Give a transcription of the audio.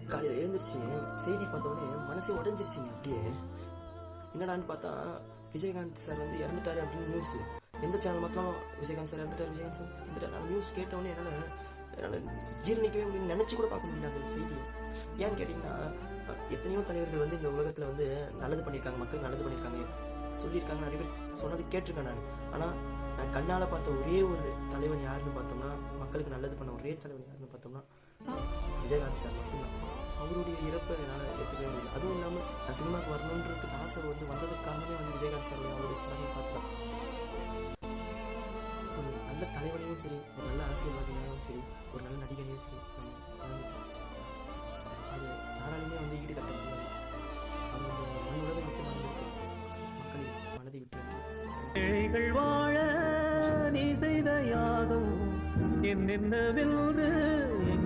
காலையில் எழுந்திரிச்சு செய்தி பார்த்தோன்னே மனசே உடஞ்சிருச்சிங்க. அப்படியே என்னடான்னு பார்த்தா விஜயகாந்த் சார் வந்து இறந்துட்டாரு அப்படின்னு நியூஸ். எந்த சேனல் பார்த்தாலும் விஜயகாந்த் சார் இறந்துட்டாரு. நான் நியூஸ் கேட்டவுடனே என்னால் ஜீரணிக்கவே முடியும், நினச்சி கூட பார்க்க முடியல அந்த செய்தியை. ஏன்னு கேட்டிங்கன்னா, எத்தனையோ தலைவர்கள் வந்து இந்த உலகத்தில் வந்து நல்லது பண்ணியிருக்காங்க, மக்களுக்கு நல்லது பண்ணியிருக்காங்க, சொல்லியிருக்காங்க, நிறைய பேர் சொன்னது கேட்டிருக்கேன் நான். ஆனால் நான் கண்ணால் பார்த்த ஒரே ஒரு தலைவன் யாருன்னு பார்த்தோம்னா, மக்களுக்கு நல்லது பண்ண ஒரே தலைவன் யாருன்னு பார்த்தோம்னா விஜயகாந்த் சார் மட்டும்தான். அவருடைய இறப்பை என்னால் ஏற்றுக்கவே முடியல. அதுவும் இல்லாமல் நான் சினிமாவுக்கு வரணுன்றதுக்கு ஆசை வந்ததுக்கு காரணமே வந்து விஜயகாந்த் சார் அவருடைய படங்களை பார்த்துதான். ஒரு நல்ல தலைவனையும் சரி, ஒரு நல்ல அரசியல்வாதியாகவும் சரி, ஒரு நல்ல நடிகனையும் சரி,